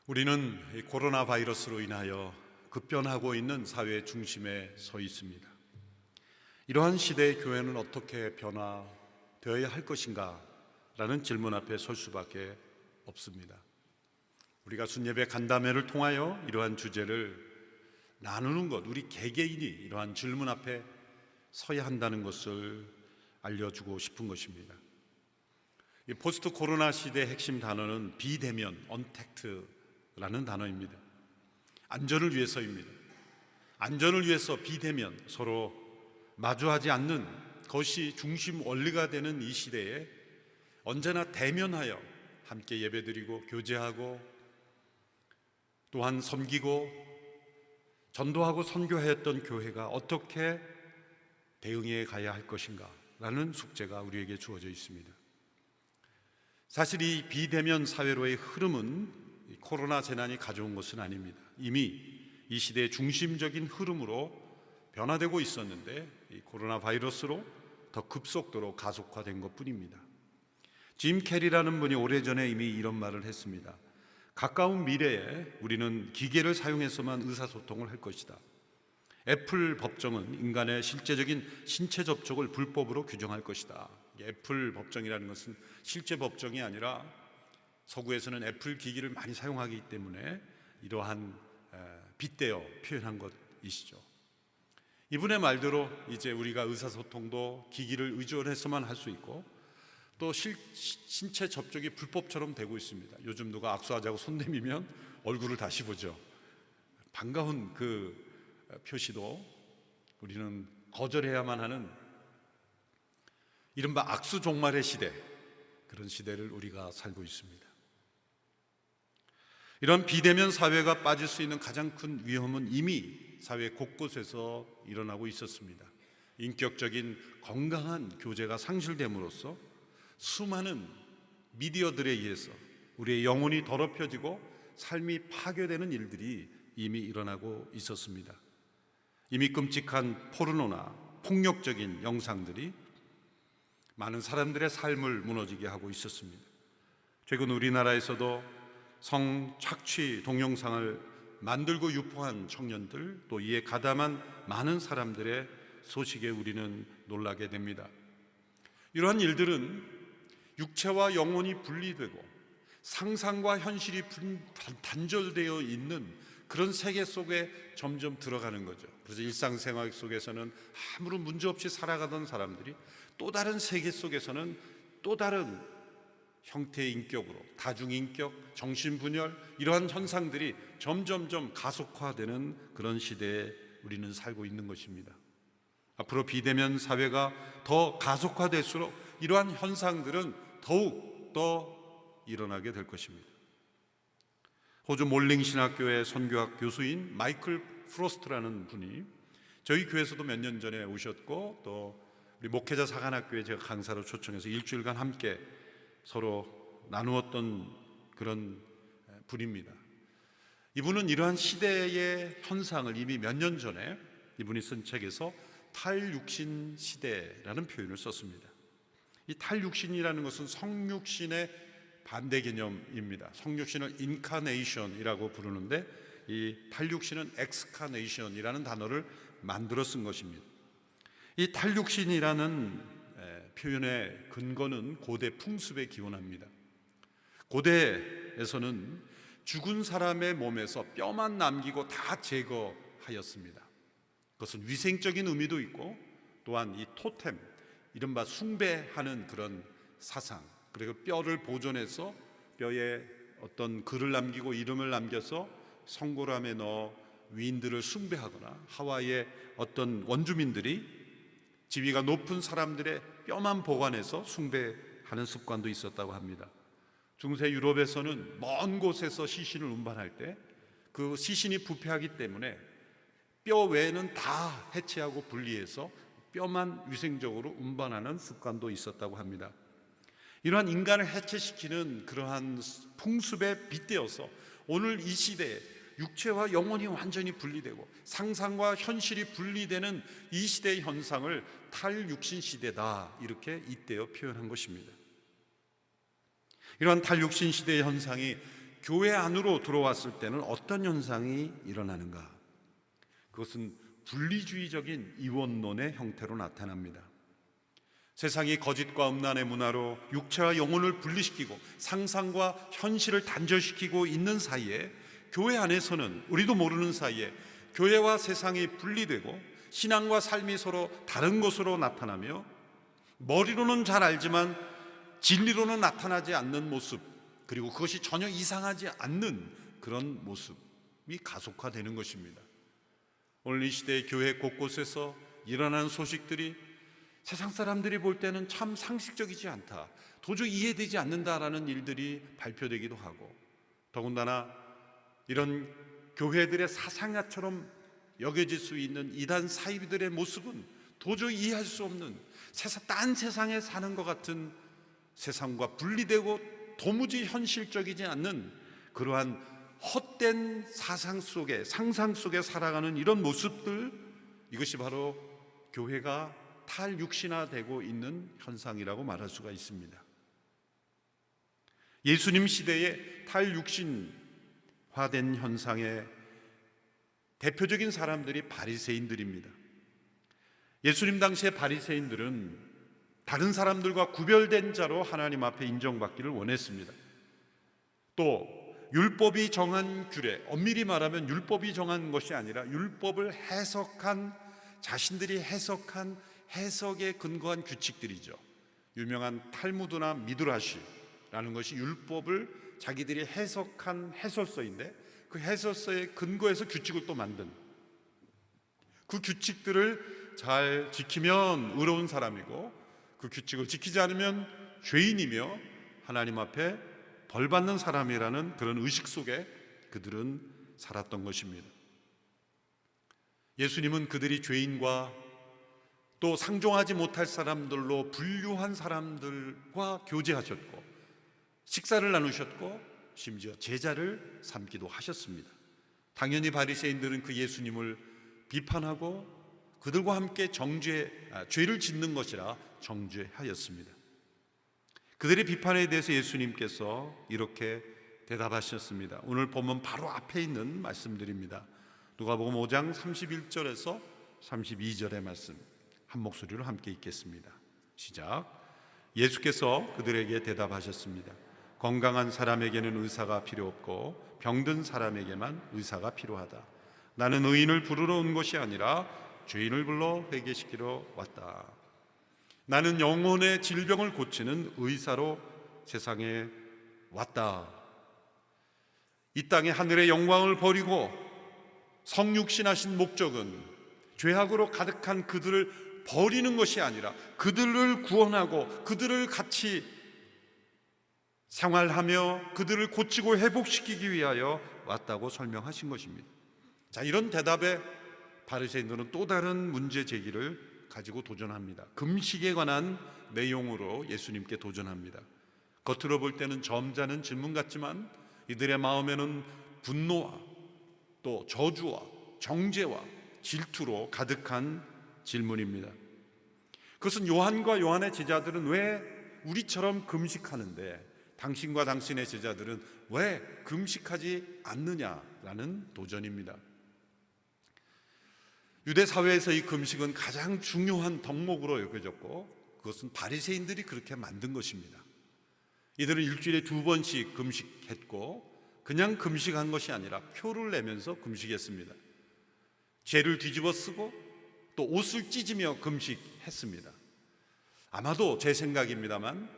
우리는 이 코로나 바이러스로 인하여 급변하고 있는 사회의 중심에 서 있습니다. 이러한 시대의 교회는 어떻게 변화되어야 할 것인가? 라는 질문 앞에 설 수밖에 없습니다. 우리가 순예배 간담회를 통하여 이러한 주제를 나누는 것, 우리 개개인이 이러한 질문 앞에 서야 한다는 것을 알려주고 싶은 것입니다. 이 포스트 코로나 시대의 핵심 단어는 비대면, 언택트라는 단어입니다. 안전을 위해서입니다. 안전을 위해서 비대면, 서로 마주하지 않는 것이 중심 원리가 되는 이 시대에 언제나 대면하여 함께 예배드리고 교제하고 또한 섬기고 전도하고 선교하였던 교회가 어떻게 대응해 가야 할 것인가 라는 숙제가 우리에게 주어져 있습니다. 사실 이 비대면 사회로의 흐름은 코로나 재난이 가져온 것은 아닙니다. 이미 이 시대의 중심적인 흐름으로 변화되고 있었는데 이 코로나 바이러스로 더 급속도로 가속화된 것뿐입니다. 짐 캐리라는 분이 오래전에 이미 이런 말을 했습니다. 가까운 미래에 우리는 기계를 사용해서만 의사소통을 할 것이다. 애플 법정은 인간의 실제적인 신체 접촉을 불법으로 규정할 것이다. 애플 법정이라는 것은 실제 법정이 아니라 서구에서는 애플 기기를 많이 사용하기 때문에 이러한 빗대어 표현한 것이시죠. 이분의 말대로 이제 우리가 의사소통도 기기를 의존해서만 할 수 있고 또 신체 접촉이 불법처럼 되고 있습니다. 요즘 누가 악수하자고 손 내밀면 얼굴을 다시 보죠. 반가운 그 표시도 우리는 거절해야만 하는 이른바 악수 종말의 시대, 그런 시대를 우리가 살고 있습니다. 이런 비대면 사회가 빠질 수 있는 가장 큰 위험은 이미 사회 곳곳에서 일어나고 있었습니다. 인격적인 건강한 교제가 상실됨으로써 수많은 미디어들에 의해서 우리의 영혼이 더럽혀지고 삶이 파괴되는 일들이 이미 일어나고 있었습니다. 이미 끔찍한 포르노나 폭력적인 영상들이 많은 사람들의 삶을 무너지게 하고 있었습니다. 최근 우리나라에서도 성착취 동영상을 만들고 유포한 청년들, 또 이에 가담한 많은 사람들의 소식에 우리는 놀라게 됩니다. 이러한 일들은 육체와 영혼이 분리되고 상상과 현실이 단절되어 있는 그런 세계 속에 점점 들어가는 거죠. 그래서 일상생활 속에서는 아무런 문제 없이 살아가던 사람들이 또 다른 세계 속에서는 또 다른 형태의 인격으로 다중인격, 정신분열 이러한 현상들이 점점점 가속화되는 그런 시대에 우리는 살고 있는 것입니다. 앞으로 비대면 사회가 더 가속화될수록 이러한 현상들은 더욱 더 일어나게 될 것입니다. 호주 몰링 신학교의 선교학 교수인 마이클 프로스트라는 분이 저희 교회에서도 몇 년 전에 오셨고 또 우리 목회자 사관학교에 제가 강사로 초청해서 일주일간 함께 서로 나누었던 그런 분입니다. 이분은 이러한 시대의 현상을 이미 몇 년 전에 이분이 쓴 책에서 탈육신 시대라는 표현을 썼습니다. 이 탈육신이라는 것은 성육신의 반대 개념입니다. 성육신을 인카네이션이라고 부르는데 이 탈육신은 엑스카네이션이라는 단어를 만들어 쓴 것입니다. 이 탈육신이라는 표현의 근거는 고대 풍습에 기원합니다. 고대에서는 죽은 사람의 몸에서 뼈만 남기고 다 제거하였습니다. 그것은 위생적인 의미도 있고 또한 이 토템, 이른바 숭배하는 그런 사상, 그리고 뼈를 보존해서 뼈에 어떤 글을 남기고 이름을 남겨서 성고람에 넣어 위인들을 숭배하거나 하와이의 어떤 원주민들이 지위가 높은 사람들의 뼈만 보관해서 숭배하는 습관도 있었다고 합니다. 중세 유럽에서는 먼 곳에서 시신을 운반할 때 그 시신이 부패하기 때문에 뼈 외에는 다 해체하고 분리해서 뼈만 위생적으로 운반하는 습관도 있었다고 합니다. 이러한 인간을 해체시키는 그러한 풍습에 빗대어서 오늘 이 시대에 육체와 영혼이 완전히 분리되고 상상과 현실이 분리되는 이 시대의 현상을 탈육신 시대다, 이렇게 잇대어 표현한 것입니다. 이러한 탈육신 시대의 현상이 교회 안으로 들어왔을 때는 어떤 현상이 일어나는가? 그것은 분리주의적인 이원론의 형태로 나타납니다. 세상이 거짓과 음란의 문화로 육체와 영혼을 분리시키고 상상과 현실을 단절시키고 있는 사이에, 교회 안에서는 우리도 모르는 사이에 교회와 세상이 분리되고 신앙과 삶이 서로 다른 것으로 나타나며, 머리로는 잘 알지만 진리로는 나타나지 않는 모습, 그리고 그것이 전혀 이상하지 않는 그런 모습이 가속화되는 것입니다. 오늘 이 시대의 교회 곳곳에서 일어나는 소식들이 세상 사람들이 볼 때는 참 상식적이지 않다, 도저히 이해되지 않는다라는 일들이 발표되기도 하고, 더군다나 이런 교회들의 사상야처럼 여겨질 수 있는 이단 사이비들의 모습은 도저히 이해할 수 없는, 딴 세상에 사는 것 같은, 세상과 분리되고 도무지 현실적이지 않는 그러한 헛된 사상 속에, 상상 속에 살아가는 이런 모습들, 이것이 바로 교회가 탈육신화되고 있는 현상이라고 말할 수가 있습니다. 예수님 시대에 탈육신화된 현상의 대표적인 사람들이 바리새인들입니다. 예수님 당시의 바리새인들은 다른 사람들과 구별된 자로 하나님 앞에 인정받기를 원했습니다. 또 율법이 정한 규례, 엄밀히 말하면 율법이 정한 것이 아니라 율법을 해석한, 자신들이 해석한 해석에 근거한 규칙들이죠. 유명한 탈무드나 미드라시라는 것이 율법을 자기들이 해석한 해설서인데, 그 해설서에 근거해서 규칙을 또 만든, 그 규칙들을 잘 지키면 의로운 사람이고, 그 규칙을 지키지 않으면 죄인이며 하나님 앞에 벌 받는 사람이라는 그런 의식 속에 그들은 살았던 것입니다. 예수님은 그들이 죄인과 또 상종하지 못할 사람들로 분류한 사람들과 교제하셨고, 식사를 나누셨고, 심지어 제자를 삼기도 하셨습니다. 당연히 바리새인들은 그 예수님을 비판하고 그들과 함께 죄를 짓는 것이라 정죄하였습니다. 그들의 비판에 대해서 예수님께서 이렇게 대답하셨습니다. 오늘 보면 바로 앞에 있는 말씀들입니다. 누가복음 5장 31절에서 32절의 말씀, 한 목소리로 함께 읽겠습니다. 시작. 예수께서 그들에게 대답하셨습니다. 건강한 사람에게는 의사가 필요 없고 병든 사람에게만 의사가 필요하다. 나는 의인을 부르러 온 것이 아니라 죄인을 불러 회개시키러 왔다. 나는 영혼의 질병을 고치는 의사로 세상에 왔다. 이 땅의 하늘의 영광을 버리고 성육신하신 목적은 죄악으로 가득한 그들을 버리는 것이 아니라 그들을 구원하고 그들을 같이 생활하며 그들을 고치고 회복시키기 위하여 왔다고 설명하신 것입니다. 자, 이런 대답에 바리새인들은 또 다른 문제 제기를 가지고 도전합니다. 금식에 관한 내용으로 예수님께 도전합니다. 겉으로 볼 때는 점잖은 질문 같지만 이들의 마음에는 분노와 또 저주와 정죄와 질투로 가득한 질문입니다. 그것은 요한과 요한의 제자들은 왜 우리처럼 금식하는데 당신과 당신의 제자들은 왜 금식하지 않느냐라는 도전입니다. 유대 사회에서 이 금식은 가장 중요한 덕목으로 여겨졌고, 그것은 바리새인들이 그렇게 만든 것입니다. 이들은 일주일에 2번씩 금식했고, 그냥 금식한 것이 아니라 표를 내면서 금식했습니다. 죄를 뒤집어 쓰고 또 옷을 찢으며 금식했습니다. 아마도 제 생각입니다만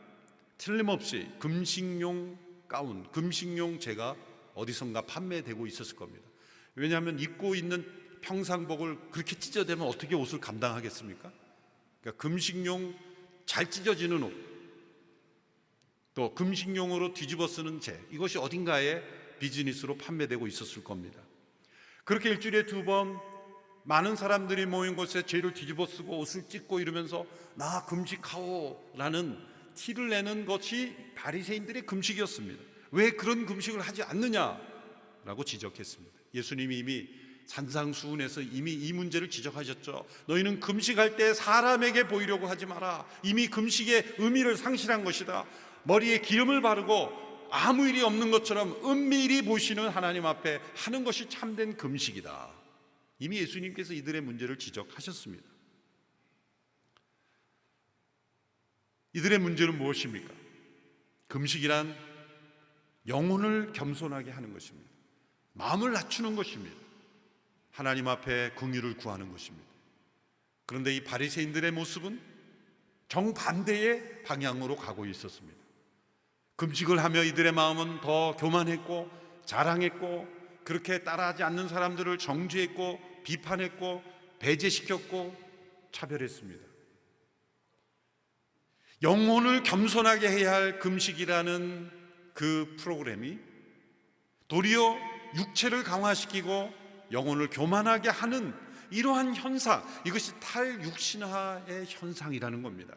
틀림없이 금식용 가운, 금식용 제가 어디선가 판매되고 있었을 겁니다. 왜냐하면 입고 있는 평상복을 그렇게 찢어대면 어떻게 옷을 감당하겠습니까? 그러니까 금식용 잘 찢어지는 옷, 또 금식용으로 뒤집어 쓰는 재, 이것이 어딘가에 비즈니스로 판매되고 있었을 겁니다. 그렇게 일주일에 2번 많은 사람들이 모인 곳에 죄를 뒤집어 쓰고 옷을 찢고 이러면서 나 금식하오라는 티를 내는 것이 바리새인들의 금식이었습니다. 왜 그런 금식을 하지 않느냐라고 지적했습니다. 예수님이 이미 산상수훈에서 이미 이 문제를 지적하셨죠. 너희는 금식할 때 사람에게 보이려고 하지 마라. 이미 금식의 의미를 상실한 것이다. 머리에 기름을 바르고 아무 일이 없는 것처럼 은밀히 보시는 하나님 앞에 하는 것이 참된 금식이다. 이미 예수님께서 이들의 문제를 지적하셨습니다. 이들의 문제는 무엇입니까? 금식이란 영혼을 겸손하게 하는 것입니다. 마음을 낮추는 것입니다. 하나님 앞에 긍휼을 구하는 것입니다. 그런데 이 바리새인들의 모습은 정반대의 방향으로 가고 있었습니다. 금식을 하며 이들의 마음은 더 교만했고 자랑했고, 그렇게 따라하지 않는 사람들을 정죄했고 비판했고 배제시켰고 차별했습니다. 영혼을 겸손하게 해야 할 금식이라는 그 프로그램이 도리어 육체를 강화시키고 영혼을 교만하게 하는 이러한 현상, 이것이 탈육신화의 현상이라는 겁니다.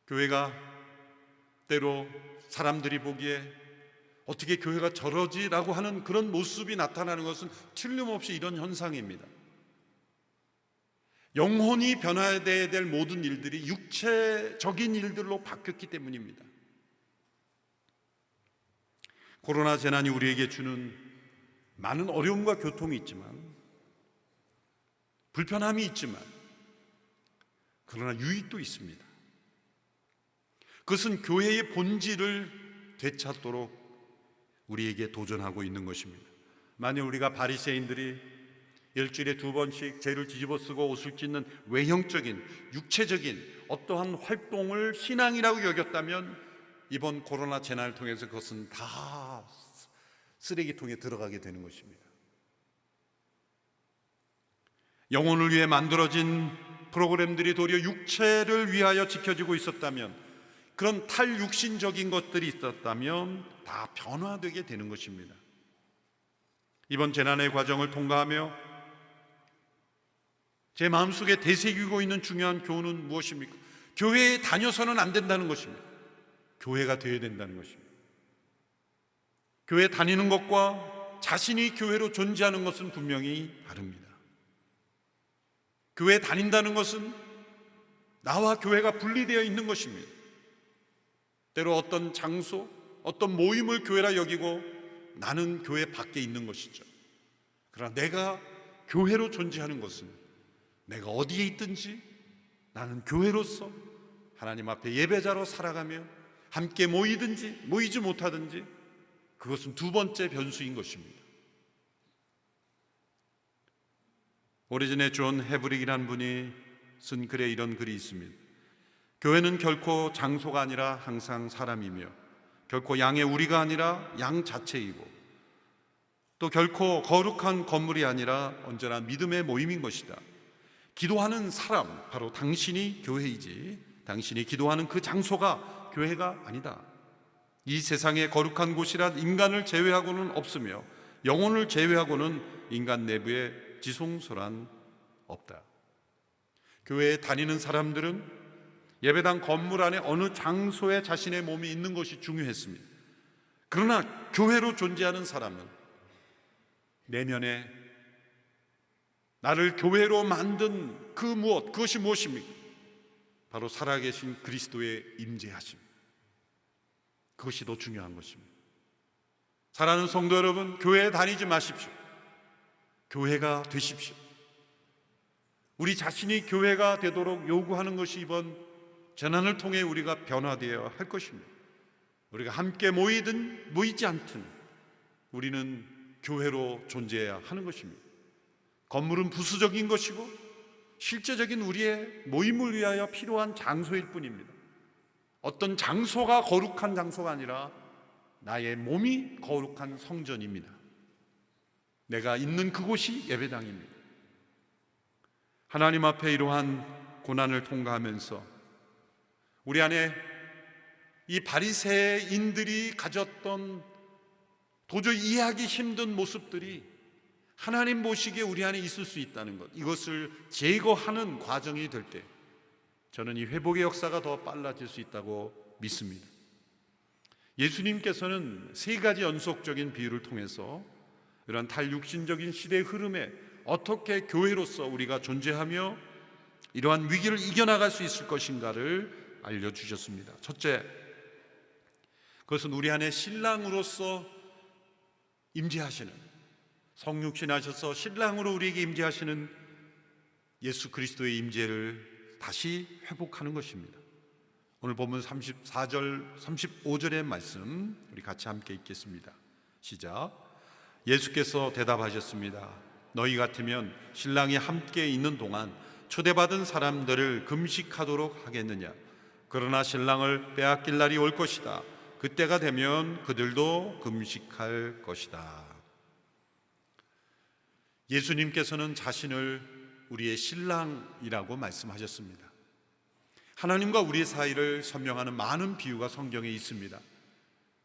교회가 때로 사람들이 보기에 어떻게 교회가 저러지라고 하는 그런 모습이 나타나는 것은 틀림없이 이런 현상입니다. 영혼이 변화해야 될 모든 일들이 육체적인 일들로 바뀌었기 때문입니다. 코로나 재난이 우리에게 주는 많은 어려움과 고통이 있지만, 불편함이 있지만, 그러나 유익도 있습니다. 그것은 교회의 본질을 되찾도록 우리에게 도전하고 있는 것입니다. 만약 우리가 바리새인들이 일주일에 2번씩 죄를 뒤집어 쓰고 옷을 찢는 외형적인, 육체적인 어떠한 활동을 신앙이라고 여겼다면 이번 코로나 재난을 통해서 그것은 다 쓰레기통에 들어가게 되는 것입니다. 영혼을 위해 만들어진 프로그램들이 도리어 육체를 위하여 지켜지고 있었다면, 그런 탈육신적인 것들이 있었다면 다 변화되게 되는 것입니다. 이번 재난의 과정을 통과하며 제 마음속에 되새기고 있는 중요한 교훈은 무엇입니까? 교회에 다녀서는 안 된다는 것입니다. 교회가 되어야 된다는 것입니다. 교회 다니는 것과 자신이 교회로 존재하는 것은 분명히 다릅니다. 교회 다닌다는 것은 나와 교회가 분리되어 있는 것입니다. 때로 어떤 장소, 어떤 모임을 교회라 여기고 나는 교회 밖에 있는 것이죠. 그러나 내가 교회로 존재하는 것은 내가 어디에 있든지 나는 교회로서 하나님 앞에 예배자로 살아가며 함께 모이든지 모이지 못하든지 그것은 두 번째 변수인 것입니다. 오래전에 존 헤브릭이라는 분이 쓴 글에 이런 글이 있습니다. 교회는 결코 장소가 아니라 항상 사람이며, 결코 양의 우리가 아니라 양 자체이고, 또 결코 거룩한 건물이 아니라 언제나 믿음의 모임인 것이다. 기도하는 사람, 바로 당신이 교회이지 당신이 기도하는 그 장소가 교회가 아니다. 이 세상에 거룩한 곳이란 인간을 제외하고는 없으며 영혼을 제외하고는 인간 내부에 지성소란 없다. 교회에 다니는 사람들은 예배당 건물 안에 어느 장소에 자신의 몸이 있는 것이 중요했습니다. 그러나 교회로 존재하는 사람은 내면에 나를 교회로 만든 그 무엇, 그것이 무엇입니까? 바로 살아계신 그리스도의 임재하심, 그것이 더 중요한 것입니다. 사랑하는 성도 여러분, 교회에 다니지 마십시오. 교회가 되십시오. 우리 자신이 교회가 되도록 요구하는 것이 이번 재난을 통해 우리가 변화되어야 할 것입니다. 우리가 함께 모이든 모이지 않든 우리는 교회로 존재해야 하는 것입니다. 건물은 부수적인 것이고 실제적인 우리의 모임을 위하여 필요한 장소일 뿐입니다. 어떤 장소가 거룩한 장소가 아니라 나의 몸이 거룩한 성전입니다. 내가 있는 그곳이 예배당입니다. 하나님 앞에 이러한 고난을 통과하면서 우리 안에 이 바리새인들이 가졌던 도저히 이해하기 힘든 모습들이 하나님 보시기에 우리 안에 있을 수 있다는 것, 이것을 제거하는 과정이 될 때 저는 이 회복의 역사가 더 빨라질 수 있다고 믿습니다. 예수님께서는 세 가지 연속적인 비유를 통해서 이런 탈육신적인 시대의 흐름에 어떻게 교회로서 우리가 존재하며 이러한 위기를 이겨나갈 수 있을 것인가를 알려주셨습니다. 첫째, 그것은 우리 안에 신랑으로서 임재하시는, 성육신하셔서 신랑으로 우리에게 임재하시는 예수 그리스도의 임재를 다시 회복하는 것입니다. 오늘 본문 34절 35절의 말씀 우리 같이 함께 읽겠습니다. 시작. 예수께서 대답하셨습니다. 너희 같으면 신랑이 함께 있는 동안 초대받은 사람들을 금식하도록 하겠느냐? 그러나 신랑을 빼앗길 날이 올 것이다. 그때가 되면 그들도 금식할 것이다. 예수님께서는 자신을 우리의 신랑이라고 말씀하셨습니다. 하나님과 우리 사이를 설명하는 많은 비유가 성경에 있습니다.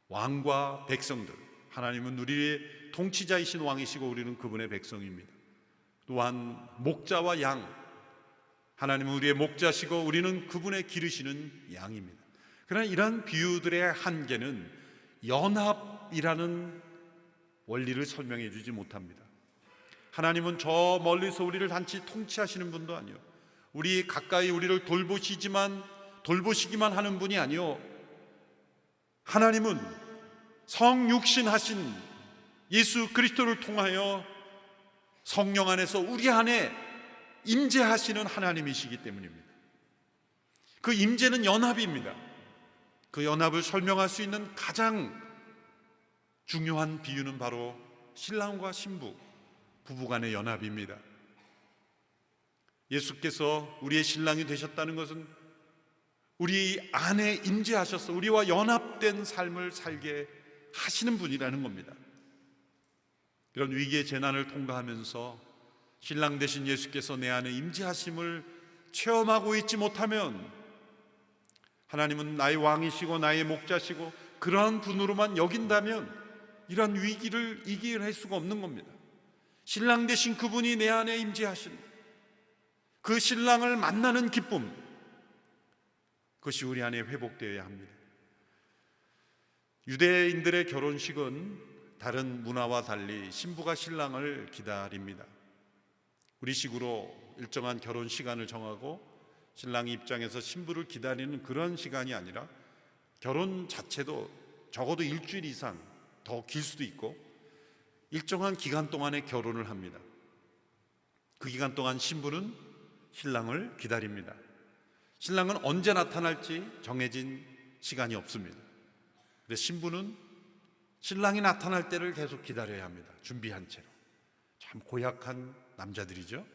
왕과 백성들, 하나님은 우리의 통치자이신 왕이시고 우리는 그분의 백성입니다. 또한 목자와 양, 하나님은 우리의 목자시고 우리는 그분의 기르시는 양입니다. 그러나 이러한 비유들의 한계는 연합이라는 원리를 설명해 주지 못합니다. 하나님은 저 멀리서 우리를 단지 통치하시는 분도 아니요, 우리 가까이 우리를 돌보시기만 하는 분이 아니요, 하나님은 성육신하신 예수 그리스도를 통하여 성령 안에서 우리 안에 임재하시는 하나님이시기 때문입니다. 그 임재는 연합입니다. 그 연합을 설명할 수 있는 가장 중요한 비유는 바로 신랑과 신부, 부부간의 연합입니다. 예수께서 우리의 신랑이 되셨다는 것은 우리 안에 임재하셔서 우리와 연합된 삶을 살게 하시는 분이라는 겁니다. 이런 위기의 재난을 통과하면서 신랑 되신 예수께서 내 안에 임재하심을 체험하고 있지 못하면, 하나님은 나의 왕이시고 나의 목자시고 그러한 분으로만 여긴다면 이러한 위기를 이겨낼 수가 없는 겁니다. 신랑 되신 그분이 내 안에 임재하신 그 신랑을 만나는 기쁨, 그것이 우리 안에 회복되어야 합니다. 유대인들의 결혼식은 다른 문화와 달리 신부가 신랑을 기다립니다. 우리식으로 일정한 결혼 시간을 정하고 신랑의 입장에서 신부를 기다리는 그런 시간이 아니라, 결혼 자체도 적어도 일주일 이상, 더 길 수도 있고 일정한 기간 동안에 결혼을 합니다. 그 기간 동안 신부는 신랑을 기다립니다. 신랑은 언제 나타날지 정해진 시간이 없습니다. 근데 신부는 신랑이 나타날 때를 계속 기다려야 합니다. 준비한 채로. 참 고약한 남자들이죠.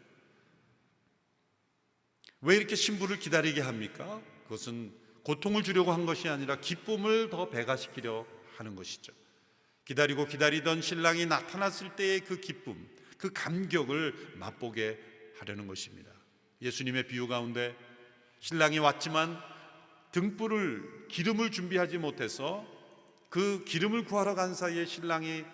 왜 이렇게 신부를 기다리게 합니까? 그것은 고통을 주려고 한 것이 아니라 기쁨을 더 배가시키려 하는 것이죠. 기다리고 기다리던 신랑이 나타났을 때의 그 기쁨, 그 감격을 맛보게 하려는 것입니다. 예수님의 비유 가운데 신랑이 왔지만 등불을, 기름을 준비하지 못해서 그 기름을 구하러 간 사이에 신랑이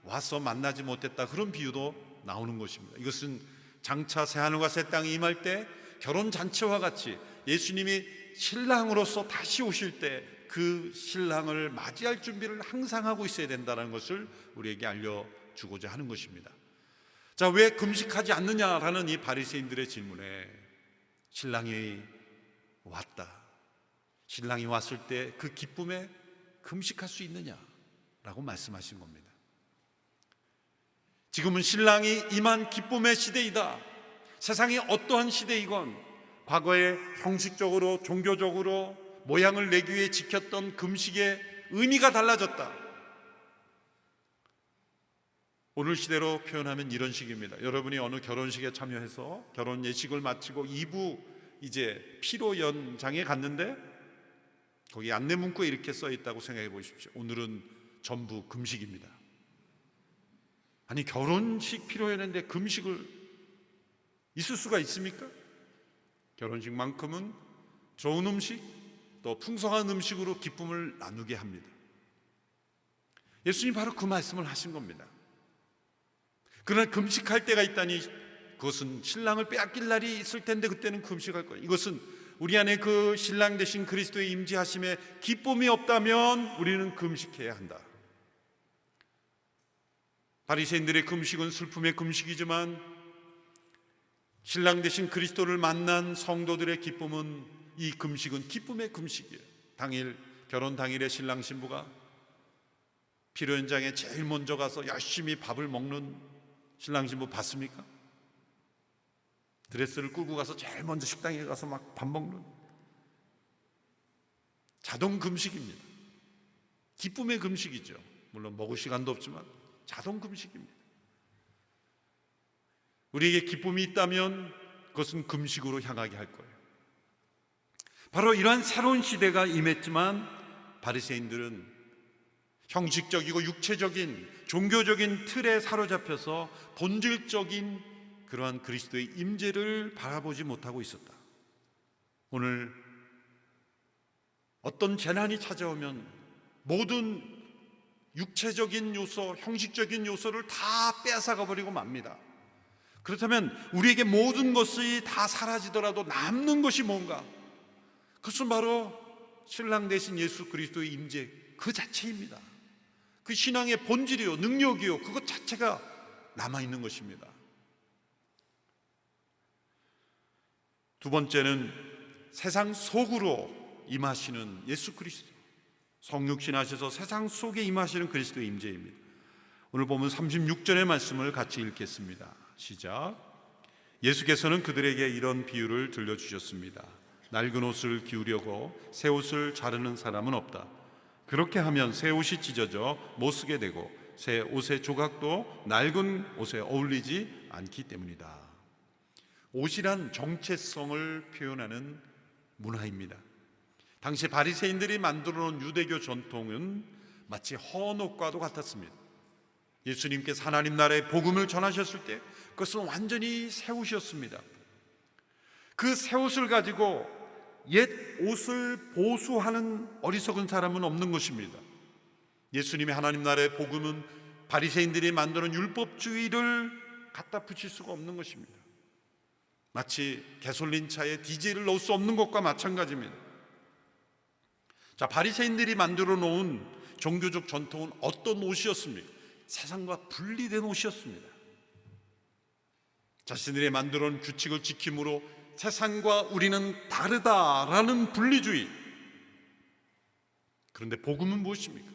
와서 만나지 못했다, 그런 비유도 나오는 것입니다. 이것은 장차 새하늘과 새 땅이 임할 때 결혼잔치와 같이 예수님이 신랑으로서 다시 오실 때 그 신랑을 맞이할 준비를 항상 하고 있어야 된다는 것을 우리에게 알려주고자 하는 것입니다. 자, 왜 금식하지 않느냐라는 이 바리새인들의 질문에 신랑이 왔다, 신랑이 왔을 때 그 기쁨에 금식할 수 있느냐라고 말씀하신 겁니다. 지금은 신랑이 임한 기쁨의 시대이다. 세상이 어떠한 시대이건 과거에 형식적으로 종교적으로 모양을 내기 위해 지켰던 금식의 의미가 달라졌다. 오늘 시대로 표현하면 이런 식입니다. 여러분이 어느 결혼식에 참여해서 결혼 예식을 마치고 2부 이제 피로 연장에 갔는데 거기 안내 문구에 이렇게 써 있다고 생각해 보십시오. 오늘은 전부 금식입니다. 아니, 결혼식 피로연인데 금식을 있을 수가 있습니까? 결혼식만큼은 좋은 음식, 또 풍성한 음식으로 기쁨을 나누게 합니다. 예수님 바로 그 말씀을 하신 겁니다. 그러나 금식할 때가 있다니, 그것은 신랑을 빼앗길 날이 있을 텐데 그때는 금식할 거예요. 이것은 우리 안에 그 신랑 되신 그리스도의 임재하심에 기쁨이 없다면 우리는 금식해야 한다. 바리새인들의 금식은 슬픔의 금식이지만 신랑 되신 그리스도를 만난 성도들의 기쁨은, 이 금식은 기쁨의 금식이에요. 결혼 당일에 신랑 신부가 피로 현장에 제일 먼저 가서 열심히 밥을 먹는 신랑 신부 봤습니까? 드레스를 끌고 가서 제일 먼저 식당에 가서 막 밥 먹는 자동 금식입니다. 기쁨의 금식이죠. 물론 먹을 시간도 없지만 자동 금식입니다. 우리에게 기쁨이 있다면 그것은 금식으로 향하게 할 거예요. 바로 이러한 새로운 시대가 임했지만 바리새인들은 형식적이고 육체적인 종교적인 틀에 사로잡혀서 본질적인 그러한 그리스도의 임재를 바라보지 못하고 있었다. 오늘 어떤 재난이 찾아오면 모든 육체적인 요소, 형식적인 요소를 다 빼앗아가 버리고 맙니다. 그렇다면 우리에게 모든 것이 다 사라지더라도 남는 것이 뭔가? 그것은 바로 신랑 되신 예수 그리스도의 임재 그 자체입니다. 그 신앙의 본질이요, 능력이요, 그것 자체가 남아있는 것입니다. 두 번째는 세상 속으로 임하시는 예수 그리스도, 성육신 하셔서 세상 속에 임하시는 그리스도의 임재입니다. 오늘 보면 36절의 말씀을 같이 읽겠습니다. 시작. 예수께서는 그들에게 이런 비유를 들려주셨습니다. 낡은 옷을 기우려고 새 옷을 자르는 사람은 없다. 그렇게 하면 새 옷이 찢어져 못 쓰게 되고 새 옷의 조각도 낡은 옷에 어울리지 않기 때문이다. 옷이란 정체성을 표현하는 문화입니다. 당시 바리새인들이 만들어 놓은 유대교 전통은 마치 헌옷과도 같았습니다. 예수님께서 하나님 나라의 복음을 전하셨을 때 그것은 완전히 새 옷이었습니다. 그 새 옷을 가지고 옛 옷을 보수하는 어리석은 사람은 없는 것입니다. 예수님의 하나님 나라의 복음은 바리새인들이 만드는 율법주의를 갖다 붙일 수가 없는 것입니다. 마치 가솔린 차에 디젤을 넣을 수 없는 것과 마찬가지입니다. 자, 바리새인들이 만들어 놓은 종교적 전통은 어떤 옷이었습니까? 세상과 분리된 옷이었습니다. 자신들이 만들어 놓은 규칙을 지킴으로 세상과 우리는 다르다라는 분리주의. 그런데 복음은 무엇입니까?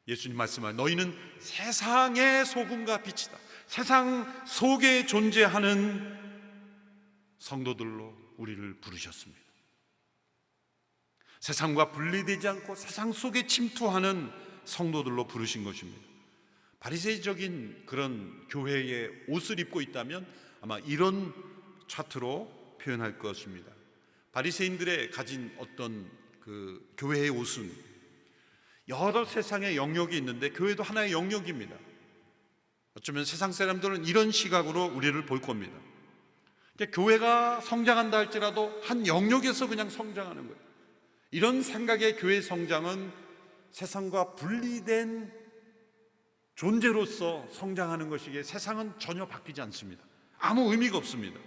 예수님 말씀하신 너희는 세상의 소금과 빛이다. 세상 속에 존재하는 성도들로 우리를 부르셨습니다. 세상과 분리되지 않고 세상 속에 침투하는 성도들로 부르신 것입니다. 바리새적인 그런 교회의 옷을 입고 있다면 아마 이런 차트로 표현할 것입니다. 바리새인들의 가진 어떤 그 교회의 옷은 여러 세상의 영역이 있는데 교회도 하나의 영역입니다. 어쩌면 세상 사람들은 이런 시각으로 우리를 볼 겁니다. 그러니까 교회가 성장한다 할지라도 한 영역에서 그냥 성장하는 거예요. 이런 생각의 교회 성장은 세상과 분리된 존재로서 성장하는 것이기에 세상은 전혀 바뀌지 않습니다. 아무 의미가 없습니다.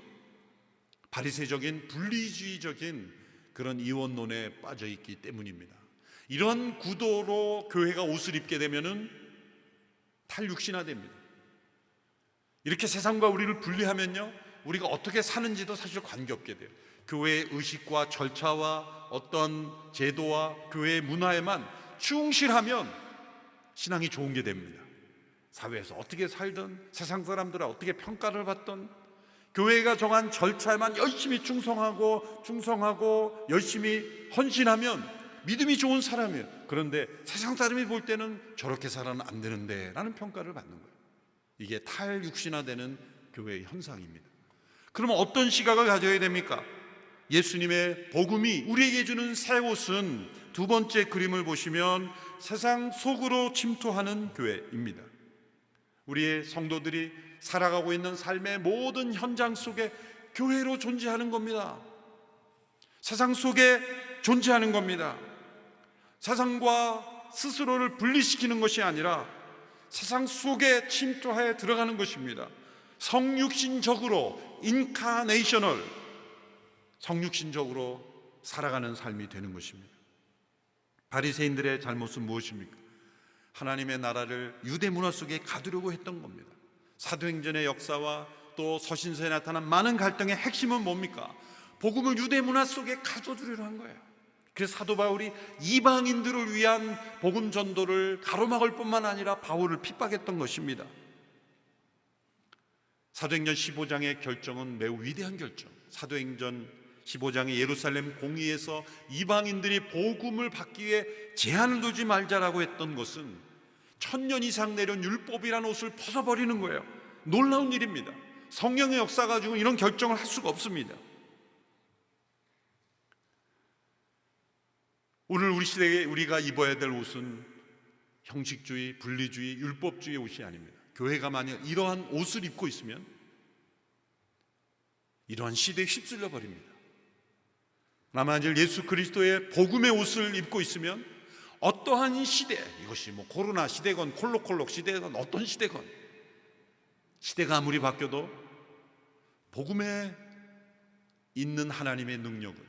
바리새적인 분리주의적인 그런 이원론에 빠져 있기 때문입니다. 이런 구도로 교회가 옷을 입게 되면은 탈육신화됩니다. 이렇게 세상과 우리를 분리하면요, 우리가 어떻게 사는지도 사실 관계없게 돼요. 교회의 의식과 절차와 어떤 제도와 교회의 문화에만 충실하면 신앙이 좋은 게 됩니다. 사회에서 어떻게 살든 세상 사람들은 어떻게 평가를 받든 교회가 정한 절차에만 열심히 충성하고 열심히 헌신하면 믿음이 좋은 사람이에요. 그런데 세상 사람이 볼 때는 저렇게 살아는 안 되는데 라는 평가를 받는 거예요. 이게 탈육신화되는 교회의 현상입니다. 그러면 어떤 시각을 가져야 됩니까? 예수님의 복음이 우리에게 주는 새 옷은 두 번째 그림을 보시면 세상 속으로 침투하는 교회입니다. 우리의 성도들이 살아가고 있는 삶의 모든 현장 속에 교회로 존재하는 겁니다. 세상 속에 존재하는 겁니다. 세상과 스스로를 분리시키는 것이 아니라 세상 속에 침투하여 들어가는 것입니다. 성육신적으로 인카네이셔널, 성육신적으로 살아가는 삶이 되는 것입니다. 바리새인들의 잘못은 무엇입니까? 하나님의 나라를 유대 문화 속에 가두려고 했던 겁니다. 사도행전의 역사와 또 서신서에 나타난 많은 갈등의 핵심은 뭡니까? 복음을 유대 문화 속에 가둬두려고 한 거예요. 그래서 사도 바울이 이방인들을 위한 복음 전도를 가로막을 뿐만 아니라 바울을 핍박했던 것입니다. 사도행전 15장의 결정은 매우 위대한 결정. 사도행전 15장의 예루살렘 공의에서 이방인들이 복음을 받기 위해 제한을 두지 말자라고 했던 것은 1000년 이상 내려온 율법이라는 옷을 벗어버리는 거예요. 놀라운 일입니다. 성령의 역사 가지고 이런 결정을 할 수가 없습니다. 오늘 우리 시대에 우리가 입어야 될 옷은 형식주의, 분리주의, 율법주의 옷이 아닙니다. 교회가 만약 이러한 옷을 입고 있으면 이러한 시대에 휩쓸려 버립니다. 만일 예수 그리스도의 복음의 옷을 입고 있으면 어떠한 시대, 이것이 코로나 시대건 콜록콜록 시대건 어떤 시대건, 시대가 아무리 바뀌어도 복음에 있는 하나님의 능력은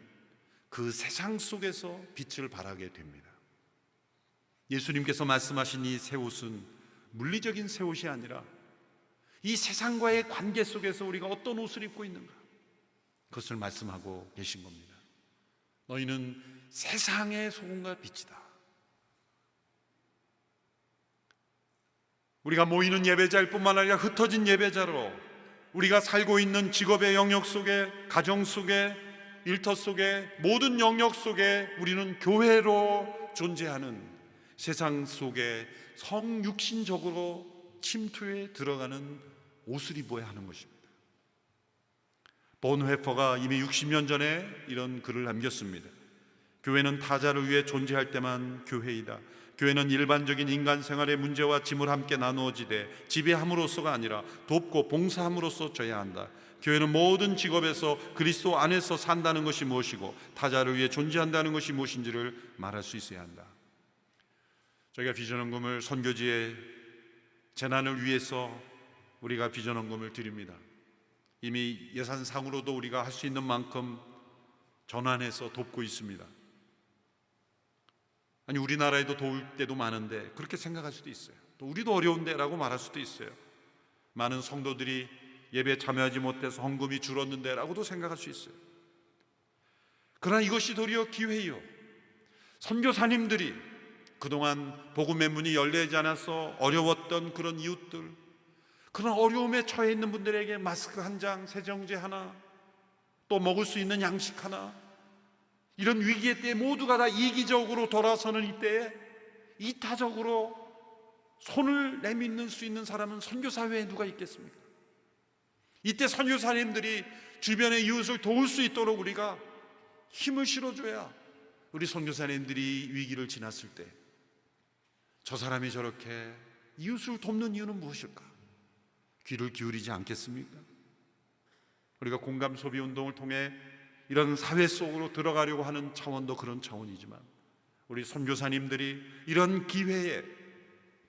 그 세상 속에서 빛을 발하게 됩니다. 예수님께서 말씀하신 이 새 옷은 물리적인 새 옷이 아니라 이 세상과의 관계 속에서 우리가 어떤 옷을 입고 있는가, 그것을 말씀하고 계신 겁니다. 너희는 세상의 소금과 빛이다. 우리가 모이는 예배자일 뿐만 아니라 흩어진 예배자로 우리가 살고 있는 직업의 영역 속에, 가정 속에, 일터 속에, 모든 영역 속에 우리는 교회로 존재하는, 세상 속에 성육신적으로 침투해 들어가는 옷을 입어야 하는 것입니다. 본회퍼가 이미 60년 전에 이런 글을 남겼습니다. 교회는 타자를 위해 존재할 때만 교회이다. 교회는 일반적인 인간 생활의 문제와 짐을 함께 나누어지되 지배함으로써가 아니라 돕고 봉사함으로써 져야 한다. 교회는 모든 직업에서 그리스도 안에서 산다는 것이 무엇이고 타자를 위해 존재한다는 것이 무엇인지를 말할 수 있어야 한다. 저희가 비전헌금을 선교지의 재난을 위해서 우리가 비전헌금을 드립니다. 이미 예산상으로도 우리가 할 수 있는 만큼 전환해서 돕고 있습니다. 아니, 우리나라에도 도울 때도 많은데 그렇게 생각할 수도 있어요. 또 우리도 어려운데 라고 말할 수도 있어요. 많은 성도들이 예배에 참여하지 못해서 헌금이 줄었는데 라고도 생각할 수 있어요. 그러나 이것이 도리어 기회요. 선교사님들이 그동안 복음의 문이 열리지 않아서 어려웠던 그런 이웃들, 그런 어려움에 처해 있는 분들에게 마스크 한 장, 세정제 하나, 또 먹을 수 있는 양식 하나, 이런 위기의 때에 모두가 다 이기적으로 돌아서는 이때에 이타적으로 손을 내밀는 수 있는 사람은 선교사회에 누가 있겠습니까? 이때 선교사님들이 주변의 이웃을 도울 수 있도록 우리가 힘을 실어줘야 우리 선교사님들이 위기를 지났을 때 저 사람이 저렇게 이웃을 돕는 이유는 무엇일까? 귀를 기울이지 않겠습니까? 우리가 공감 소비 운동을 통해 이런 사회 속으로 들어가려고 하는 차원도 그런 차원이지만 우리 선교사님들이 이런 기회에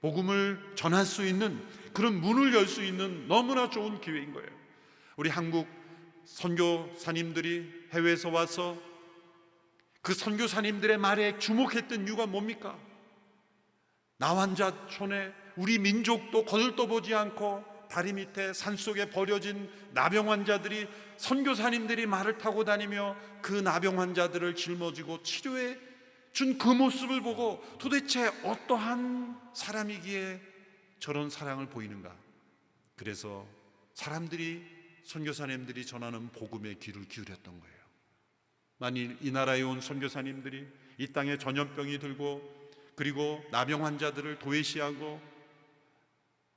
복음을 전할 수 있는 그런 문을 열 수 있는 너무나 좋은 기회인 거예요. 우리 한국 선교사님들이 해외에서 와서 그 선교사님들의 말에 주목했던 이유가 뭡니까? 나환자촌에 우리 민족도 거들떠보지 않고 다리 밑에 산속에 버려진 나병 환자들이 선교사님들이 말을 타고 다니며 그 나병 환자들을 짊어지고 치료해 준 그 모습을 보고 도대체 어떠한 사람이기에 저런 사랑을 보이는가? 그래서 사람들이, 선교사님들이 전하는 복음에 귀를 기울였던 거예요. 만일 이 나라에 온 선교사님들이 이 땅에 전염병이 들고 그리고 나병 환자들을 도외시하고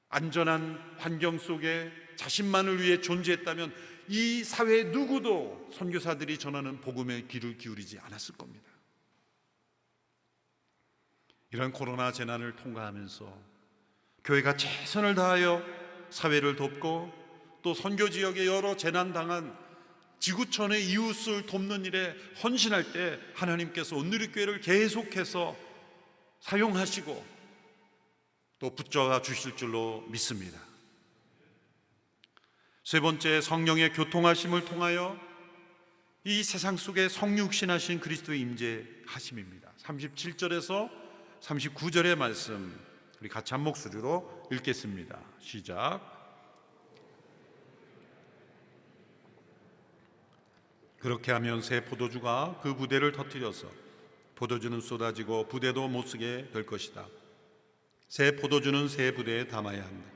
안전한 환경 속에 자신만을 위해 존재했다면 이 사회 누구도 선교사들이 전하는 복음에 귀를 기울이지 않았을 겁니다. 이런 코로나 재난을 통과하면서 교회가 최선을 다하여 사회를 돕고 또 선교 지역에 여러 재난당한 지구촌의 이웃을 돕는 일에 헌신할 때 하나님께서 온누리교회를 계속해서 사용하시고 또 붙잡아 주실 줄로 믿습니다. 세 번째, 성령의 교통하심을 통하여 이 세상 속에 성육신하신 그리스도의 임재하심입니다. 37절에서 39절의 말씀 우리 같이 한 목소리로 읽겠습니다. 시작. 그렇게 하면 새 포도주가 그 부대를 터뜨려서 포도주는 쏟아지고 부대도 못 쓰게 될 것이다. 새 포도주는 새 부대에 담아야 한다.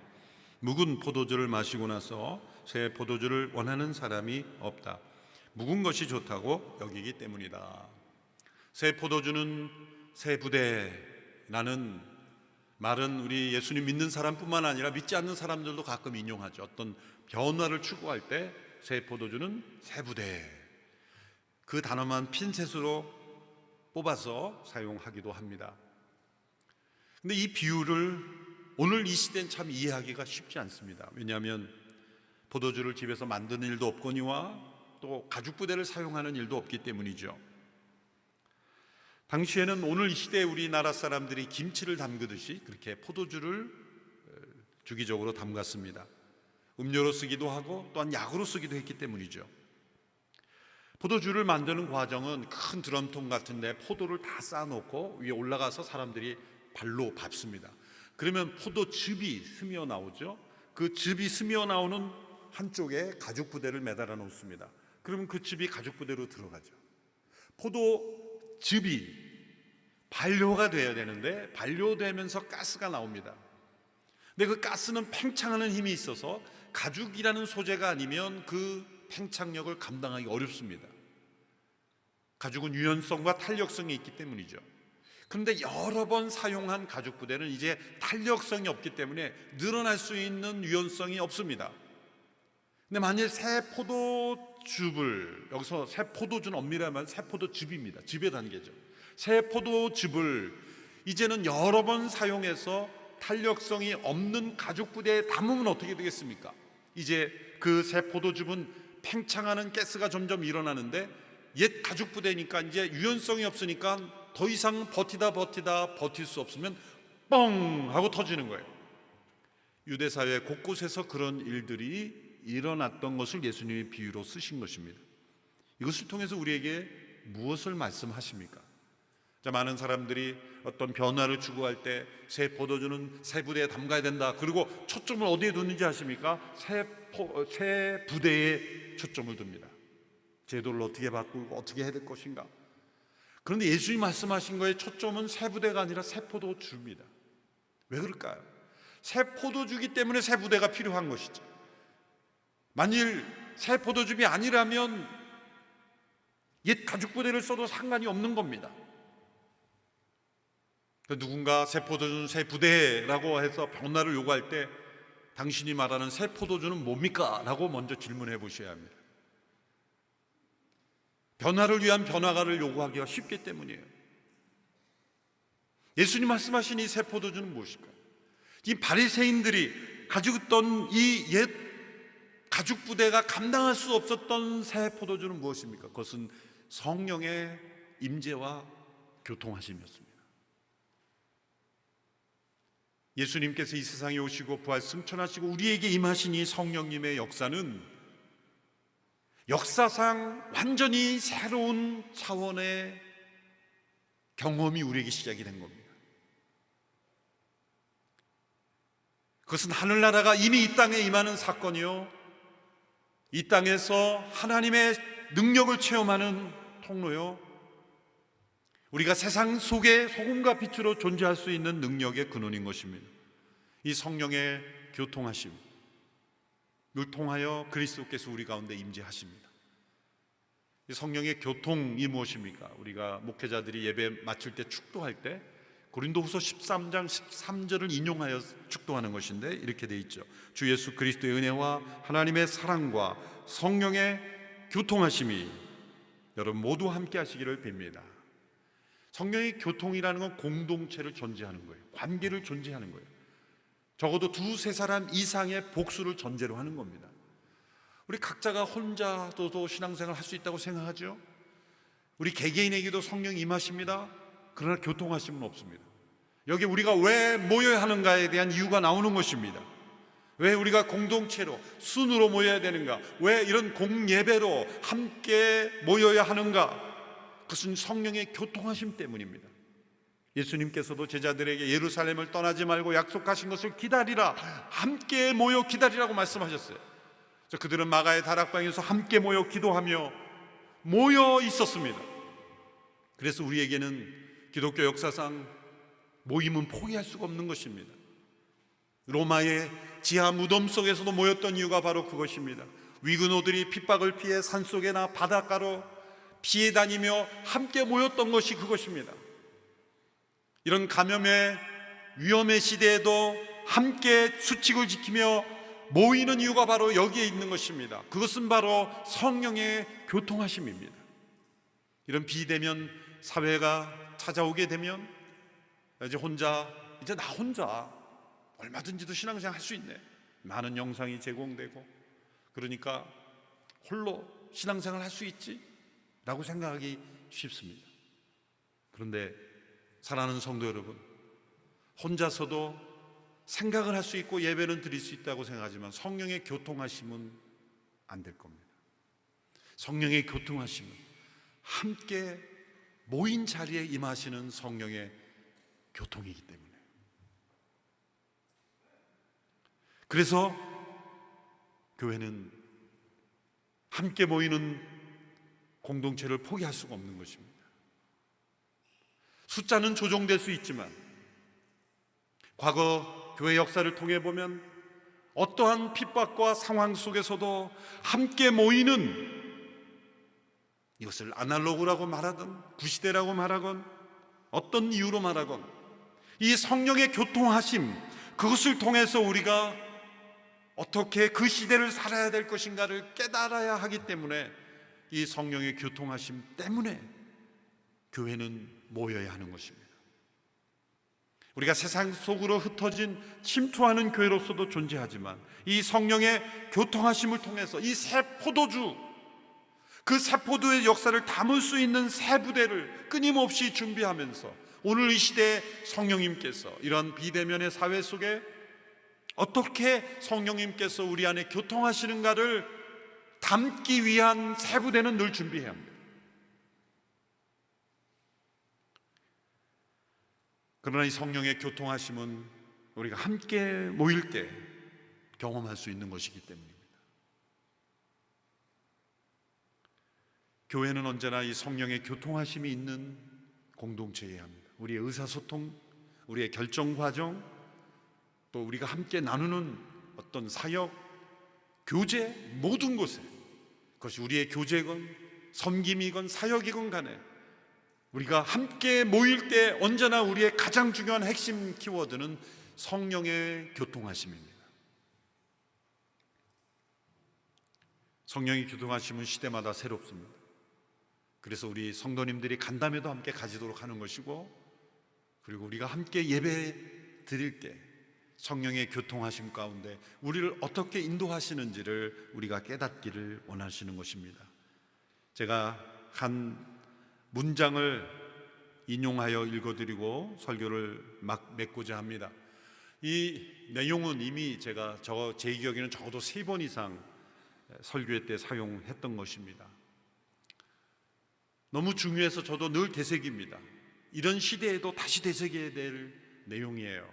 묵은 포도주를 마시고 나서 새 포도주를 원하는 사람이 없다. 묵은 것이 좋다고 여기기 때문이다. 새 포도주는 새 부대라는 말은 우리 예수님 믿는 사람뿐만 아니라 믿지 않는 사람들도 가끔 인용하죠. 어떤 변화를 추구할 때 새 포도주는 새 부대, 그 단어만 핀셋으로 뽑아서 사용하기도 합니다. 근데 이 비유를 오늘 이 시대는 참 이해하기가 쉽지 않습니다. 왜냐하면 포도주를 집에서 만드는 일도 없거니와 또 가죽 부대를 사용하는 일도 없기 때문이죠. 당시에는 오늘 이 시대에 우리나라 사람들이 김치를 담그듯이 그렇게 포도주를 주기적으로 담갔습니다. 음료로 쓰기도 하고 또한 약으로 쓰기도 했기 때문이죠. 포도주를 만드는 과정은 큰 드럼통 같은 데 포도를 다 쌓아놓고 위에 올라가서 사람들이 발로 밟습니다. 그러면 포도즙이 스며 나오죠. 그 즙이 스며 나오는 한쪽에 가죽 부대를 매달아 놓습니다. 그러면 그 즙이 가죽 부대로 들어가죠. 포도즙이 반료가 돼야 되는데 반료되면서 가스가 나옵니다. 근데 그 가스는 팽창하는 힘이 있어서 가죽이라는 소재가 아니면 그 팽창력을 감당하기 어렵습니다. 가죽은 유연성과 탄력성이 있기 때문이죠. 그런데 여러 번 사용한 가죽 부대는 이제 탄력성이 없기 때문에 늘어날 수 있는 유연성이 없습니다. 근데 만일 새 포도즙을, 여기서 새 포도주는 엄밀하면 새 포도즙입니다. 즙의 단계죠. 새 포도즙을 이제는 여러 번 사용해서 탄력성이 없는 가죽 부대에 담으면 어떻게 되겠습니까? 이제 그 새 포도즙은 팽창하는 가스가 점점 일어나는데 옛 가죽 부대니까 이제 유연성이 없으니까 더 이상 버틸 수 없으면 뻥 하고 터지는 거예요. 유대 사회 곳곳에서 그런 일들이 일어났던 것을 예수님이 비유로 쓰신 것입니다. 이것을 통해서 우리에게 무엇을 말씀하십니까? 자, 많은 사람들이 어떤 변화를 추구할 때 새 포도주는 새 부대에 담가야 된다. 그리고 초점을 어디에 두는지 아십니까? 새 부대에 초점을 둡니다. 제도를 어떻게 바꾸고 어떻게 해야 될 것인가. 그런데 예수님이 말씀하신 거에 초점은 새 부대가 아니라 새 포도주입니다. 왜 그럴까요? 새 포도주기 때문에 새 부대가 필요한 것이죠. 만일 새 포도주가 아니라면 옛 가죽 부대를 써도 상관이 없는 겁니다. 누군가 새 포도주는 새 부대라고 해서 변화를 요구할 때 당신이 말하는 새 포도주는 뭡니까? 라고 먼저 질문해 보셔야 합니다. 변화를 위한 변화가를 요구하기가 쉽기 때문이에요. 예수님 말씀하신 이 새 포도주는 무엇일까요? 이 바리새인들이 가지고 있던 이 옛 가죽 부대가 감당할 수 없었던 새 포도주는 무엇입니까? 그것은 성령의 임재와 교통하심이었습니다. 예수님께서 이 세상에 오시고 부활 승천하시고 우리에게 임하신 이 성령님의 역사는 역사상 완전히 새로운 차원의 경험이 우리에게 시작이 된 겁니다. 그것은 하늘나라가 이미 이 땅에 임하는 사건이요, 이 땅에서 하나님의 능력을 체험하는 통로요, 우리가 세상 속에 소금과 빛으로 존재할 수 있는 능력의 근원인 것입니다. 이 성령의 교통하심, 을 통하여 그리스도께서 우리 가운데 임재하십니다. 이 성령의 교통이 무엇입니까? 우리가 목회자들이 예배 마칠 때 축도할 때 고린도후서 13장 13절을 인용하여 축도하는 것인데 이렇게 돼 있죠. 주 예수 그리스도의 은혜와 하나님의 사랑과 성령의 교통하심이 여러분 모두 함께 하시기를 빕니다. 성령의 교통이라는 건 공동체를 존재하는 거예요. 관계를 존재하는 거예요. 적어도 두세 사람 이상의 복수를 전제로 하는 겁니다. 우리 각자가 혼자도 신앙생활 할 수 있다고 생각하죠? 우리 개개인에게도 성령이 임하십니다. 그러나 교통하심은 없습니다. 여기 우리가 왜 모여야 하는가에 대한 이유가 나오는 것입니다. 왜 우리가 공동체로 순으로 모여야 되는가? 왜 이런 공예배로 함께 모여야 하는가? 그것은 성령의 교통하심 때문입니다. 예수님께서도 제자들에게 예루살렘을 떠나지 말고 약속하신 것을 기다리라, 함께 모여 기다리라고 말씀하셨어요. 그들은 마가의 다락방에서 함께 모여 기도하며 모여 있었습니다. 그래서 우리에게는 기독교 역사상 모임은 포기할 수가 없는 것입니다. 로마의 지하 무덤 속에서도 모였던 이유가 바로 그것입니다. 위근호들이 핍박을 피해 산속에나 바닷가로 피해 다니며 함께 모였던 것이 그것입니다. 이런 감염의 위험의 시대에도 함께 수칙을 지키며 모이는 이유가 바로 여기에 있는 것입니다. 그것은 바로 성령의 교통하심입니다. 이런 비대면 사회가 찾아오게 되면 이제 나 혼자 얼마든지도 신앙생활 할 수 있네. 많은 영상이 제공되고 그러니까 홀로 신앙생활 할 수 있지 라고 생각하기 쉽습니다. 그런데 사랑하는 성도 여러분, 혼자서도 생각을 할 수 있고 예배는 드릴 수 있다고 생각하지만 성령의 교통하심은 안 될 겁니다. 성령의 교통하심은 함께 모인 자리에 임하시는 성령의 교통이기 때문에, 그래서 교회는 함께 모이는 공동체를 포기할 수가 없는 것입니다. 숫자는 조정될 수 있지만 과거 교회 역사를 통해 보면 어떠한 핍박과 상황 속에서도 함께 모이는, 이것을 아날로그라고 말하든 구시대라고 말하건 어떤 이유로 말하건 이 성령의 교통하심, 그것을 통해서 우리가 어떻게 그 시대를 살아야 될 것인가를 깨달아야 하기 때문에, 이 성령의 교통하심 때문에 교회는 모여야 하는 것입니다. 우리가 세상 속으로 흩어진 침투하는 교회로서도 존재하지만 이 성령의 교통하심을 통해서 이 새 포도주, 그 새 포도의 역사를 담을 수 있는 새 부대를 끊임없이 준비하면서 오늘 이 시대에 성령님께서 이런 비대면의 사회 속에 어떻게 성령님께서 우리 안에 교통하시는가를 담기 위한 새 부대는 늘 준비해야 합니다. 그러나 이 성령의 교통하심은 우리가 함께 모일 때 경험할 수 있는 것이기 때문입니다. 교회는 언제나 이 성령의 교통하심이 있는 공동체여야 합니다. 우리의 의사소통, 우리의 결정 과정, 또 우리가 함께 나누는 어떤 사역, 교제, 모든 곳에, 그것이 우리의 교제건 섬김이건 사역이건 간에 우리가 함께 모일 때 언제나 우리의 가장 중요한 핵심 키워드는 성령의 교통하심입니다. 성령의 교통하심은 시대마다 새롭습니다. 그래서 우리 성도님들이 간담회도 함께 가지도록 하는 것이고, 그리고 우리가 함께 예배 드릴 때 성령의 교통하심 가운데 우리를 어떻게 인도하시는지를 우리가 깨닫기를 원하시는 것입니다. 제가 한 문장을 인용하여 읽어드리고 설교를 막 맺고자 합니다. 이 내용은 이미 제가 제 기억에는 적어도 3번 이상 설교회 때 사용했던 것입니다. 너무 중요해서 저도 늘 되새깁니다. 이런 시대에도 다시 되새겨야 될 내용이에요.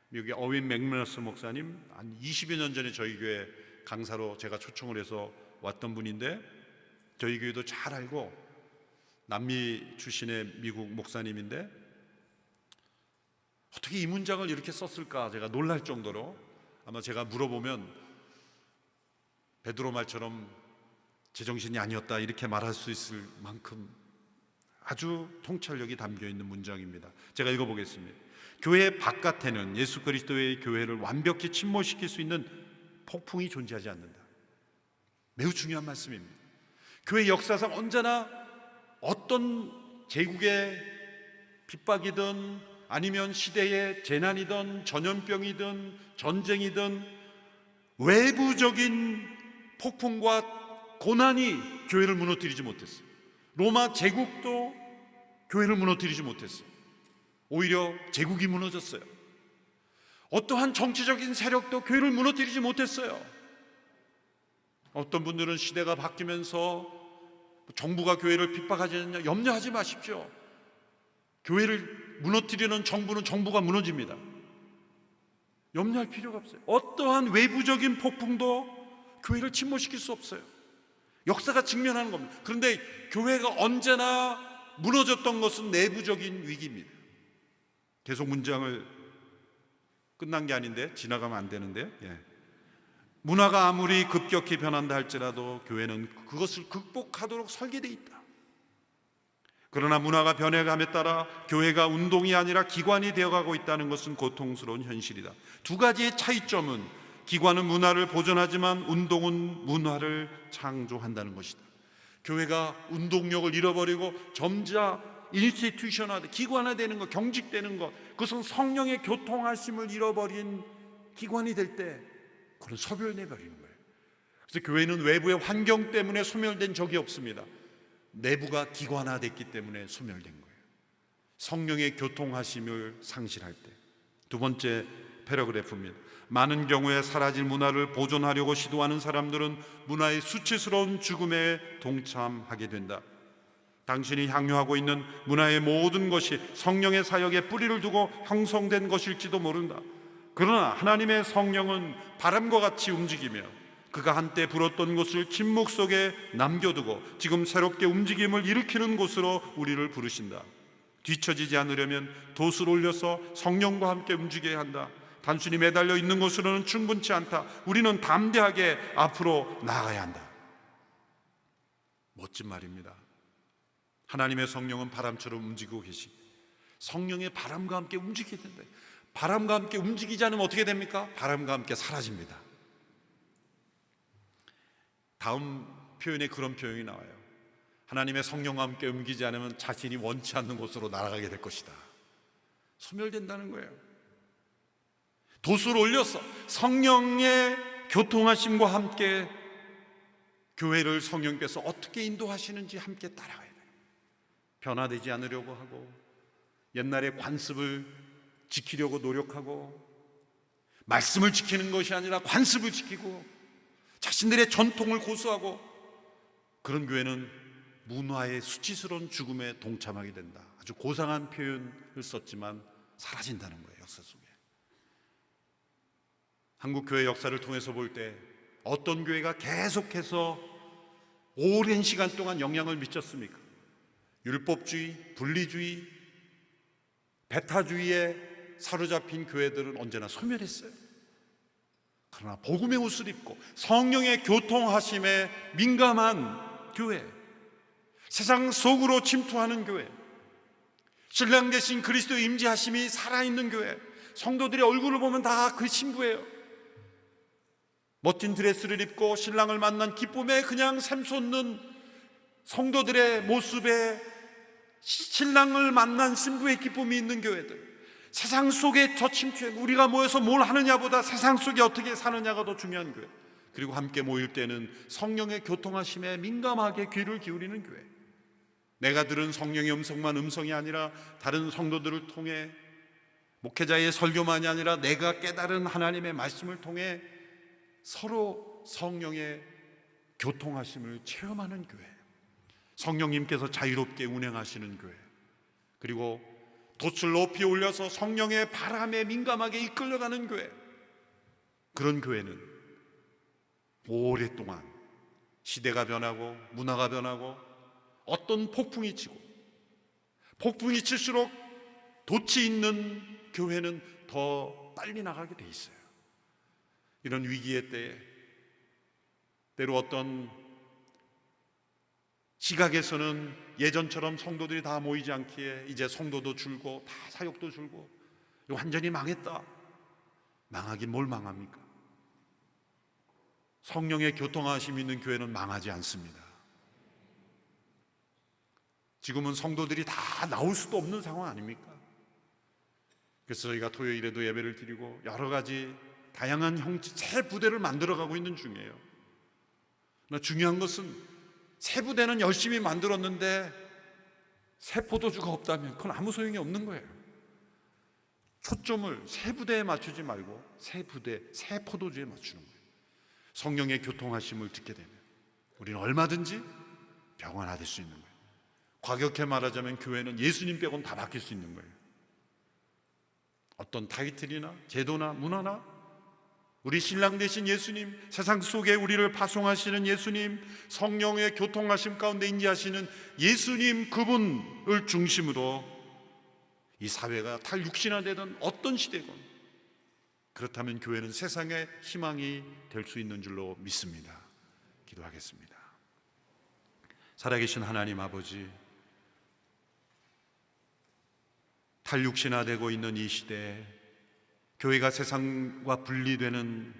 미국의 어윈 맥메너스 목사님, 한 20여 년 전에 저희 교회 강사로 제가 초청을 해서 왔던 분인데, 저희 교회도 잘 알고 남미 출신의 미국 목사님인데 어떻게 이 문장을 이렇게 썼을까 제가 놀랄 정도로, 아마 제가 물어보면 베드로 말처럼 제정신이 아니었다 이렇게 말할 수 있을 만큼 아주 통찰력이 담겨있는 문장입니다. 제가 읽어보겠습니다. 교회 바깥에는 예수 그리스도의 교회를 완벽히 침몰시킬 수 있는 폭풍이 존재하지 않는다. 매우 중요한 말씀입니다. 교회 역사상 언제나 어떤 제국의 핍박이든 아니면 시대의 재난이든 전염병이든 전쟁이든 외부적인 폭풍과 고난이 교회를 무너뜨리지 못했어요. 로마 제국도 교회를 무너뜨리지 못했어요. 오히려 제국이 무너졌어요. 어떠한 정치적인 세력도 교회를 무너뜨리지 못했어요. 어떤 분들은 시대가 바뀌면서 정부가 교회를 핍박하지 않느냐, 염려하지 마십시오. 교회를 무너뜨리는 정부는 정부가 무너집니다. 염려할 필요가 없어요. 어떠한 외부적인 폭풍도 교회를 침몰시킬 수 없어요. 역사가 증명하는 겁니다. 그런데 교회가 언제나 무너졌던 것은 내부적인 위기입니다. 계속 문장을 끝난 게 아닌데 지나가면 안 되는데요. 문화가 아무리 급격히 변한다 할지라도 교회는 그것을 극복하도록 설계되어 있다. 그러나 문화가 변해감에 따라 교회가 운동이 아니라 기관이 되어가고 있다는 것은 고통스러운 현실이다. 두 가지의 차이점은 기관은 문화를 보존하지만 운동은 문화를 창조한다는 것이다. 교회가 운동력을 잃어버리고 점차 인스티튜션화돼 기관화되는 것, 경직되는 것, 그것은 성령의 교통하심을 잃어버린 기관이 될 때 그건 소멸돼버리는 거예요. 그래서 교회는 외부의 환경 때문에 소멸된 적이 없습니다. 내부가 기관화됐기 때문에 소멸된 거예요. 성령의 교통하심을 상실할 때. 두 번째 패러그래프입니다. 많은 경우에 사라질 문화를 보존하려고 시도하는 사람들은 문화의 수치스러운 죽음에 동참하게 된다. 당신이 향유하고 있는 문화의 모든 것이 성령의 사역에 뿌리를 두고 형성된 것일지도 모른다. 그러나 하나님의 성령은 바람과 같이 움직이며 그가 한때 불었던 것을 침묵 속에 남겨두고 지금 새롭게 움직임을 일으키는 곳으로 우리를 부르신다. 뒤처지지 않으려면 돛을 올려서 성령과 함께 움직여야 한다. 단순히 매달려 있는 것으로는 충분치 않다. 우리는 담대하게 앞으로 나아가야 한다. 멋진 말입니다. 하나님의 성령은 바람처럼 움직이고 계시고 성령의 바람과 함께 움직이게 된다. 바람과 함께 움직이지 않으면 어떻게 됩니까? 바람과 함께 사라집니다. 다음 표현에 그런 표현이 나와요. 하나님의 성령과 함께 움직이지 않으면 자신이 원치 않는 곳으로 날아가게 될 것이다. 소멸된다는 거예요. 돛을 올려서 성령의 교통하심과 함께 교회를 성령께서 어떻게 인도하시는지 함께 따라가야 돼요. 변화되지 않으려고 하고 옛날의 관습을 지키려고 노력하고 말씀을 지키는 것이 아니라 관습을 지키고 자신들의 전통을 고수하고 그런 교회는 문화의 수치스러운 죽음에 동참하게 된다. 아주 고상한 표현을 썼지만 사라진다는 거예요. 역사 속에. 한국 교회 역사를 통해서 볼 때 어떤 교회가 계속해서 오랜 시간 동안 영향을 미쳤습니까? 율법주의, 분리주의, 배타주의에 사로잡힌 교회들은 언제나 소멸했어요. 그러나 복음의 옷을 입고 성령의 교통하심에 민감한 교회, 세상 속으로 침투하는 교회, 신랑 되신 그리스도의 임재하심이 살아있는 교회, 성도들의 얼굴을 보면 다 그 신부예요. 멋진 드레스를 입고 신랑을 만난 기쁨에 그냥 샘솟는 성도들의 모습에 신랑을 만난 신부의 기쁨이 있는 교회들, 세상 속에 저 침투해 우리가 모여서 뭘 하느냐보다 세상 속에 어떻게 사느냐가 더 중요한 교회, 그리고 함께 모일 때는 성령의 교통하심에 민감하게 귀를 기울이는 교회, 내가 들은 성령의 음성만 음성이 아니라 다른 성도들을 통해 목회자의 설교만이 아니라 내가 깨달은 하나님의 말씀을 통해 서로 성령의 교통하심을 체험하는 교회, 성령님께서 자유롭게 운행하시는 교회, 그리고 돛을 높이 올려서 성령의 바람에 민감하게 이끌려가는 교회, 그런 교회는 오랫동안 시대가 변하고 문화가 변하고 어떤 폭풍이 치고 폭풍이 칠수록 돛이 있는 교회는 더 빨리 나가게 돼 있어요. 이런 위기의 때에 때로 어떤 시각에서는 예전처럼 성도들이 다 모이지 않기에 이제 성도도 줄고 다 사역도 줄고 완전히 망했다. 망하긴 뭘 망합니까? 성령의 교통하심이 있는 교회는 망하지 않습니다. 지금은 성도들이 다 나올 수도 없는 상황 아닙니까? 그래서 저희가 토요일에도 예배를 드리고 여러 가지 다양한 형태 새 부대를 만들어가고 있는 중이에요. 그러나 중요한 것은 새 부대는 열심히 만들었는데 새 포도주가 없다면 그건 아무 소용이 없는 거예요. 초점을 새 부대에 맞추지 말고 새 부대, 새 포도주에 맞추는 거예요. 성령의 교통하심을 듣게 되면 우리는 얼마든지 병원화될 수 있는 거예요. 과격히 말하자면 교회는 예수님 빼고는 다 바뀔 수 있는 거예요. 어떤 타이틀이나 제도나 문화나 우리 신랑 되신 예수님, 세상 속에 우리를 파송하시는 예수님, 성령의 교통하심 가운데 인지하시는 예수님, 그분을 중심으로 이 사회가 탈육신화되던 어떤 시대건 그렇다면 교회는 세상의 희망이 될 수 있는 줄로 믿습니다. 기도하겠습니다. 살아계신 하나님 아버지, 탈육신화되고 있는 이 시대에 교회가 세상과 분리되는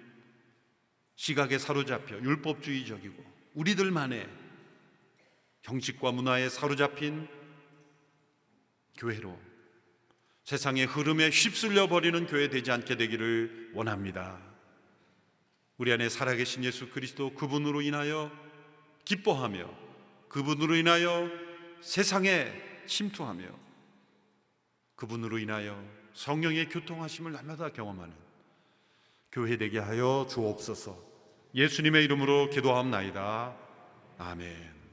시각에 사로잡혀 율법주의적이고 우리들만의 형식과 문화에 사로잡힌 교회로 세상의 흐름에 휩쓸려 버리는 교회 되지 않게 되기를 원합니다. 우리 안에 살아계신 예수 그리스도, 그분으로 인하여 기뻐하며 그분으로 인하여 세상에 침투하며 그분으로 인하여 성령의 교통하심을 날마다 경험하는 교회 되게 하여 주옵소서. 예수님의 이름으로 기도하옵나이다. 아멘.